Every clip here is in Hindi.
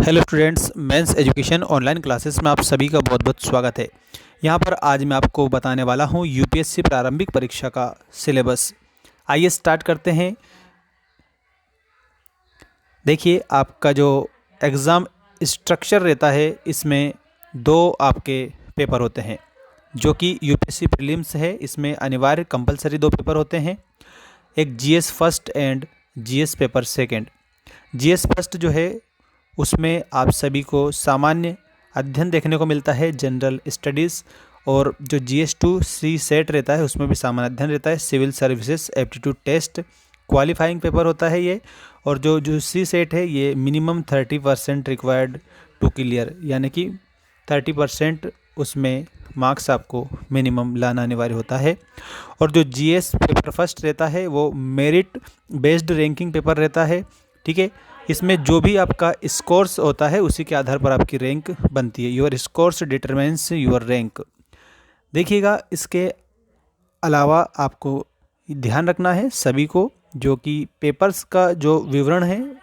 Hello students, mains education online classes में आप सभी का बहुत बहुत स्वागत है। यहाँ पर आज मैं आपको बताने वाला हूँ यूपीएससी प्रारंभिक परीक्षा का सिलेबस। आइए स्टार्ट करते हैं। देखिए, आपका जो एग्ज़ाम स्ट्रक्चर रहता है, इसमें दो आपके पेपर होते हैं जो कि यूपीएससी प्रीलिम्स है। इसमें अनिवार्य कंपलसरी दो पेपर होते हैं, एक GS first and GS paper second. GS first जो है उसमें आप सभी को सामान्य अध्ययन देखने को मिलता है, जनरल स्टडीज़। और जो GS2 सी सेट रहता है उसमें भी सामान्य अध्ययन रहता है, civil services aptitude test qualifying paper होता है ये। और जो सी सेट है ये मिनिमम 30% रिक्वायर्ड टू क्लियर, यानी कि 30% उसमें मार्क्स आपको मिनिमम लाना अनिवार्य होता है। और जो जीएस पेपर फर्स्ट रहता है वो मेरिट बेस्ड रैंकिंग पेपर रहता है, ठीक है। इसमें जो भी आपका स्कोर्स होता है उसी के आधार पर आपकी रैंक बनती है। Your scores determines your rank. देखिएगा, इसके अलावा आपको ध्यान रखना है सभी को, जो कि पेपर्स का जो विवरण है,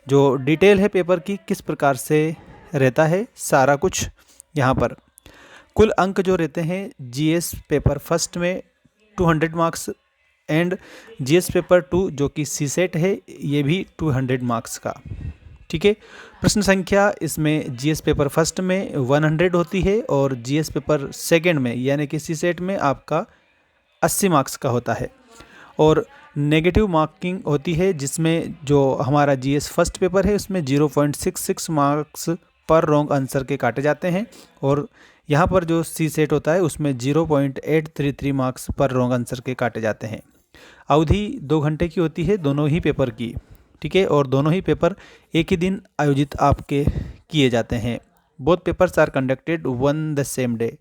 जो डिटेल है पेपर की किस प्रकार से रहता है, सारा कुछ यहाँ पर। कुल अंक जो रहते हैं जीएस पेपर फर्स्ट में 200 मार्क्स एंड जीएस पेपर 2 जो कि सी सेट है ये भी 200 मार्क्स का, ठीक है। प्रश्न संख्या इसमें जीएस पेपर फर्स्ट में 100 होती है और जीएस पेपर सेकंड में यानी कि सी सेट में आपका 80 मार्क्स का होता है। और नेगेटिव मार्किंग होती है, जिसमें जो हमारा जीएस फर्स्ट पेपर है उसमें 0.66 मार्क्स पर रॉन्ग आंसर के काटे जाते हैं। और यहाँ पर जो सी सेट होता है उसमें 0.833 मार्क्स पर रॉन्ग आंसर के काटे जाते हैं। अवधि 2 घंटे की होती है दोनों ही पेपर की, ठीक है। और दोनों ही पेपर एक ही दिन आयोजित आपके किए जाते हैं। Both papers are conducted on the same day.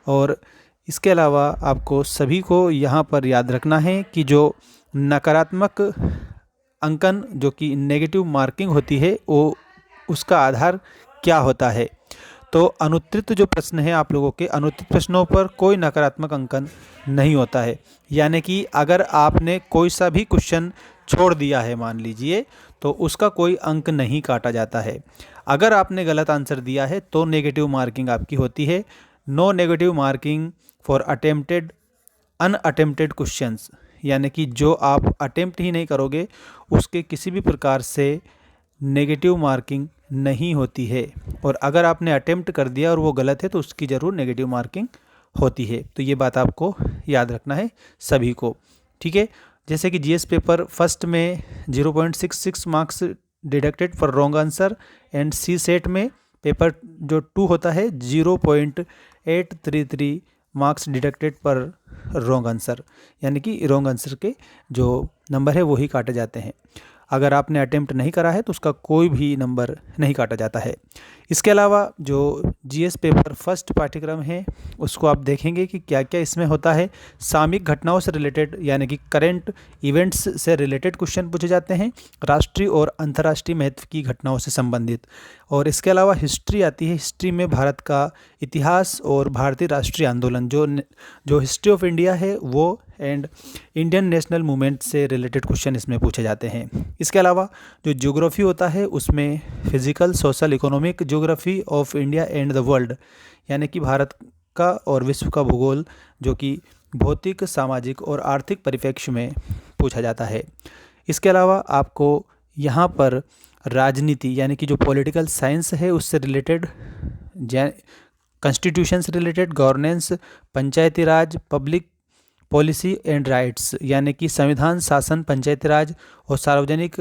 और इसके अलावा आपको सभी को यहाँ पर याद रखना है कि जो नकारात्मक अंकन जो कि नेगेटिव मार्किंग होती है वो उसका आधार क्या होता है। तो अनुत्तरित जो प्रश्न है आप लोगों के, अनुत्तरित प्रश्नों पर कोई नकारात्मक अंकन नहीं होता है। यानी कि अगर आपने कोई सा भी क्वेश्चन छोड़ दिया है मान लीजिए, तो उसका कोई अंक नहीं काटा जाता है। अगर आपने गलत आंसर दिया है तो नेगेटिव मार्किंग आपकी होती है। No negative marking for attempted unattempted questions, यानी कि जो आप अटेम्प्ट ही नहीं करोगे उसके किसी भी प्रकार से नेगेटिव मार्किंग नहीं होती है। और अगर आपने अटेम्प्ट कर दिया और वो गलत है तो उसकी ज़रूर नेगेटिव मार्किंग होती है। तो ये बात आपको याद रखना है सभी को, ठीक है। जैसे कि जीएस पेपर फर्स्ट में 0.66 marks deducted for wrong answer and CSAT में पेपर जो 2 होता है 0.833 मार्क्स डिडक्टेड पर रॉन्ग आंसर, यानी कि रॉन्ग आंसर के जो नंबर है वही काटे जाते हैं। अगर आपने अटेम्प्ट नहीं करा है तो उसका कोई भी नंबर नहीं काटा जाता है। इसके अलावा जो जीएस पेपर फर्स्ट पाठ्यक्रम है उसको आप देखेंगे कि क्या क्या इसमें होता है। सामयिक घटनाओं से रिलेटेड यानी कि करंट इवेंट्स से रिलेटेड क्वेश्चन पूछे जाते हैं, राष्ट्रीय और अंतर्राष्ट्रीय महत्व की घटनाओं से संबंधित। और इसके अलावा हिस्ट्री आती है। हिस्ट्री में भारत का इतिहास और भारतीय राष्ट्रीय आंदोलन जो हिस्ट्री ऑफ इंडिया है वो एंड इंडियन नेशनल मूवमेंट से रिलेटेड क्वेश्चन इसमें पूछे जाते हैं। इसके अलावा जो ज्योग्राफी होता है उसमें physical, social, economic geography of India and the world, यानी कि भारत का और विश्व का भूगोल जो कि भौतिक, सामाजिक और आर्थिक परिप्रेक्ष्य में पूछा जाता है। इसके अलावा आपको यहाँ पर राजनीति यानी कि जो पॉलिटिकल साइंस है उससे रिलेटेड, कॉन्स्टिट्यूशन से related, governance, Panchayati Raj, public policy and rights यानी कि संविधान, शासन, पंचायती राज और सार्वजनिक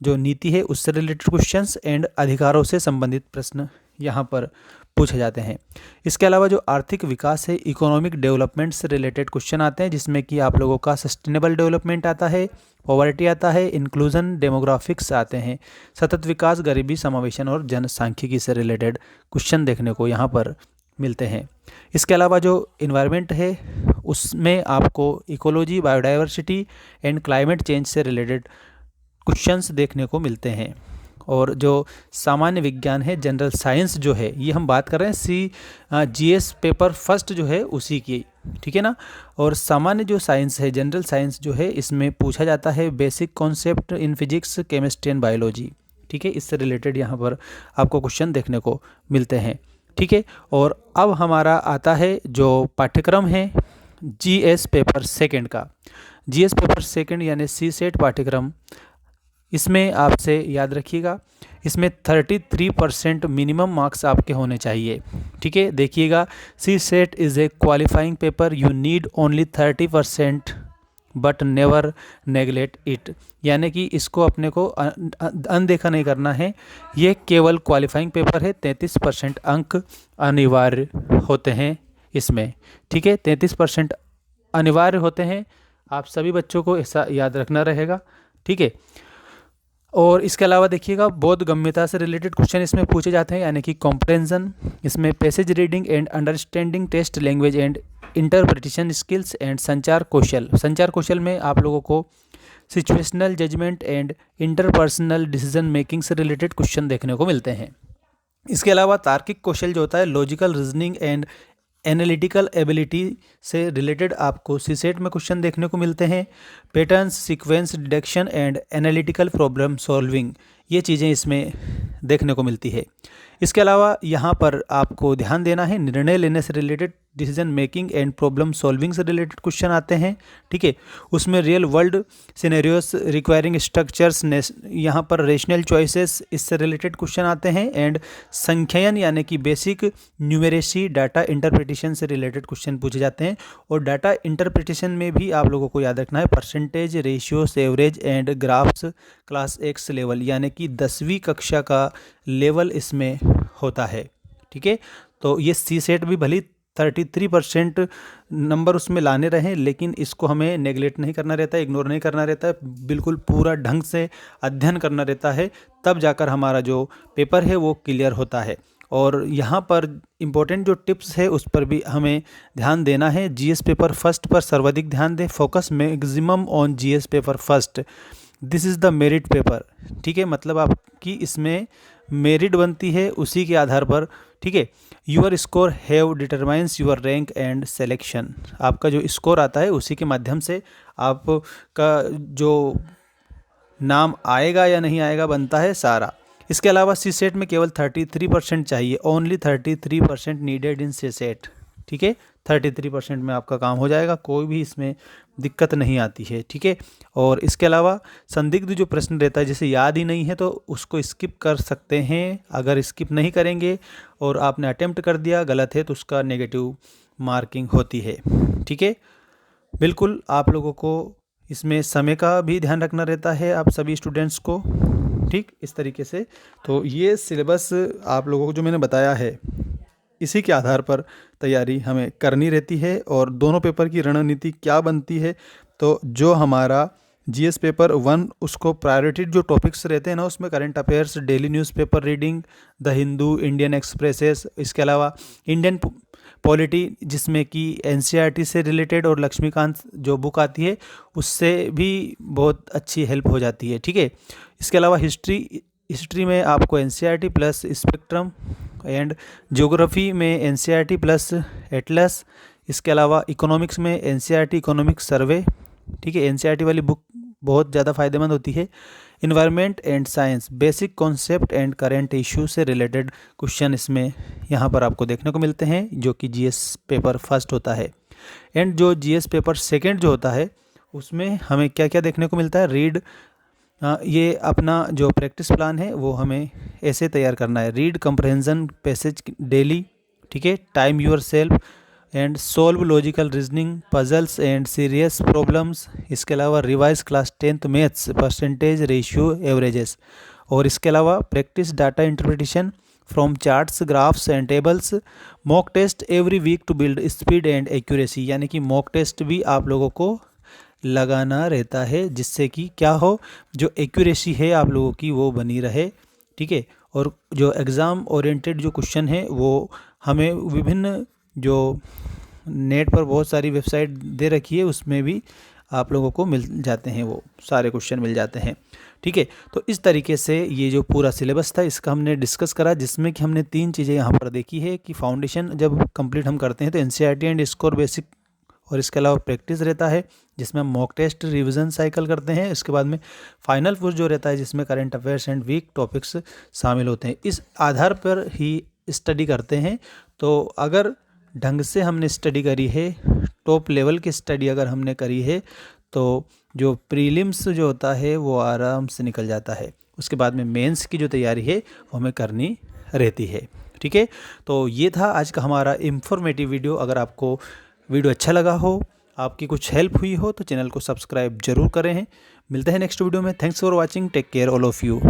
जो नीति है उससे रिलेटेड क्वेश्चंस एंड अधिकारों से संबंधित प्रश्न यहाँ पर पूछे जाते हैं। इसके अलावा जो आर्थिक विकास है, इकोनॉमिक डेवलपमेंट से रिलेटेड क्वेश्चन आते हैं, जिसमें कि आप लोगों का सस्टेनेबल डेवलपमेंट आता है, पॉवर्टी आता है, इंक्लूजन, डेमोग्राफिक्स आते हैं, सतत विकास, गरीबी समावेशन और जनसांख्यिकी से रिलेटेड क्वेश्चन देखने को यहाँ पर मिलते हैं। इसके अलावा जो इन्वायरमेंट है उसमें आपको ecology, biodiversity and climate change से रिलेटेड क्वेश्चंस देखने को मिलते हैं। और जो सामान्य विज्ञान है, जनरल साइंस जो है, ये हम बात कर रहे हैं जीएस पेपर फर्स्ट जो है उसी की, ठीक है ना। और सामान्य जो साइंस है, जनरल साइंस जो है, इसमें पूछा जाता है basic concept in physics, chemistry and biology, ठीक है, इससे रिलेटेड यहाँ पर आपको क्वेश्चन देखने को मिलते हैं। ठीक है, और अब हमारा आता है जो पाठ्यक्रम है जीएस पेपर सेकंड का। जीएस पेपर सेकंड यानी सीसेट पाठ्यक्रम, इसमें आपसे याद रखिएगा, इसमें 33% मिनिमम मार्क्स आपके होने चाहिए। ठीक है, देखिएगा, CSAT is a qualifying paper, you need only 30% but never neglect it, यानी कि इसको अपने को अनदेखा नहीं करना है। ये केवल क्वालिफाइंग पेपर है, 33% अंक अनिवार्य होते हैं इसमें। ठीक है, 33% अनिवार्य होते हैं, आप सभी बच्चों को ऐसा याद रखना रहेगा। ठीक है, और इसके अलावा देखिएगा, बोध गम्यता से रिलेटेड क्वेश्चन इसमें पूछे जाते हैं, यानी कि कॉम्प्रहेंशन, इसमें passage reading and understanding, test language and interpretation skills and संचार कौशल। संचार कौशल में आप लोगों को situational judgement and interpersonal decision making से रिलेटेड क्वेश्चन देखने को मिलते हैं। इसके अलावा तार्किक कौशल जो होता है, logical reasoning and analytical ability से रिलेटेड आपको सीसेट में क्वेश्चन देखने को मिलते हैं। Patterns, sequence deduction and analytical problem solving, ये चीज़ें इसमें देखने को मिलती है। इसके अलावा यहाँ पर आपको ध्यान देना है, निर्णय लेने से related, decision making and problem solving से रिलेटेड क्वेश्चन आते हैं। ठीक है, उसमें real world scenarios requiring structures, यहाँ पर रेशनल चॉइसेस, इससे रिलेटेड क्वेश्चन आते हैं। एंड संख्यायन यानी कि बेसिक न्यूमेरेसी, डाटा इंटरप्रिटेशन से रिलेटेड क्वेश्चन पूछे जाते हैं। और डाटा इंटरप्रिटेशन में भी आप लोगों को याद रखना है percentage, ratios, average and graphs class x level, यानी कि 10वीं कक्षा का लेवल इसमें होता है। ठीक है, तो ये सीसेट भी भली 33% नंबर उसमें लाने रहें, लेकिन इसको हमें नेगलेक्ट नहीं करना रहता है, इग्नोर नहीं करना रहता है, बिल्कुल पूरा ढंग से अध्ययन करना रहता है, तब जाकर हमारा जो पेपर है वो क्लियर होता है। और यहाँ पर इम्पोर्टेंट जो टिप्स है उस पर भी हमें ध्यान देना है। जीएस पेपर फर्स्ट पर सर्वाधिक ध्यान दें, focus maximum on GS paper first, this is the merit paper. ठीक है, मतलब आपकी इसमें मेरिट बनती है उसी के आधार पर। ठीक है, your score have determines your rank and selection, आपका जो स्कोर आता है उसी के माध्यम से आपका जो नाम आएगा या नहीं आएगा बनता है सारा। इसके अलावा सीसेट में केवल 33% चाहिए, ओनली 33% नीडेड इन सीसेट। ठीक है, 33% में आपका काम हो जाएगा, कोई भी इसमें दिक्कत नहीं आती है। ठीक है, और इसके अलावा संदिग्ध जो प्रश्न रहता है, जैसे याद ही नहीं है तो उसको स्किप कर सकते हैं। अगर स्किप नहीं करेंगे और आपने अटेम्प्ट कर दिया, गलत है, तो उसका नेगेटिव मार्किंग होती है। ठीक है, बिल्कुल आप लोगों को इसमें समय का भी ध्यान रखना रहता है, आप सभी स्टूडेंट्स को। ठीक, इस तरीके से तो ये सिलेबस आप लोगों को जो मैंने बताया है, इसी के आधार पर तैयारी हमें करनी रहती है। और दोनों पेपर की रणनीति क्या बनती है, तो जो हमारा जीएस पेपर 1, उसको प्रायोरिटी जो टॉपिक्स रहते हैं ना, उसमें current affairs, daily newspaper reading, the Hindu, Indian expresses, इसके अलावा इंडियन पॉलिटी जिसमें कि एनसीईआरटी से रिलेटेड और लक्ष्मीकांत जो बुक आती है उससे भी बहुत अच्छी हेल्प हो जाती है। ठीक है, इसके अलावा हिस्ट्री में आपको NCERT plus spectrum, and geography में एनसीईआरटी प्लस एटलस, इसके अलावा इकोनॉमिक्स में एनसीईआरटी इकोनॉमिक सर्वे। ठीक है, एनसीईआरटी वाली बुक बहुत ज़्यादा फायदेमंद होती है। Environment and science, basic concept and current issue से रिलेटेड क्वेश्चन इसमें यहाँ पर आपको देखने को मिलते हैं, जो कि जीएस पेपर फर्स्ट होता है। एंड जो जीएस पेपर सेकंड जो होता है उसमें हमें क्या क्या देखने को मिलता है, रीड, ये अपना जो प्रैक्टिस प्लान है वो हमें ऐसे तैयार करना है, रीड कंप्रहेंशन पैसेज डेली। ठीक है, time yourself and solve logical reasoning, puzzles and serious problems. इसके अलावा revise class 10th maths, percentage, ratio, averages. और इसके अलावा practice data interpretation from charts, graphs and tables. Mock test every week to build speed and accuracy, यानी कि मॉक टेस्ट भी आप लोगों को लगाना रहता है, जिससे कि क्या हो, जो एक्यूरेसी है आप लोगों की वो बनी रहे। ठीक है, और जो एग्ज़ाम ओरिएंटेड जो क्वेश्चन है वो हमें विभिन्न जो नेट पर बहुत सारी वेबसाइट दे रखी है, उसमें भी आप लोगों को मिल जाते हैं, वो सारे क्वेश्चन मिल जाते हैं। ठीक है, तो इस तरीके से ये जो पूरा सिलेबस था इसका हमने डिस्कस करा, जिसमें कि हमने 3 चीज़ें यहाँ पर देखी है कि फाउंडेशन जब कंप्लीट हम करते हैं तो एनसीईआरटी एंड स्कोर बेसिक और इसके अलावा प्रैक्टिस रहता है जिसमें हम मॉक टेस्ट रिवीजन साइकिल करते हैं। इसके बाद में फाइनल क्विज जो रहता है जिसमें current affairs and week topics शामिल होते हैं। इस आधार पर ही स्टडी करते हैं। तो अगर ढंग से हमने स्टडी करी है, टॉप लेवल की स्टडी अगर हमने करी है, तो जो प्रीलिम्स जो होता है वो आराम से निकल जाता है। उसके बाद में मेंस की जो तैयारी है वो हमें करनी रहती है। ठीक है, तो ये था आज का हमारा इंफॉर्मेटिव वीडियो। अगर आपको वीडियो अच्छा लगा हो, आपकी कुछ हेल्प हुई हो, तो चैनल को सब्सक्राइब जरूर करें। मिलते हैं नेक्स्ट वीडियो में। Thanks for watching, take care all of you.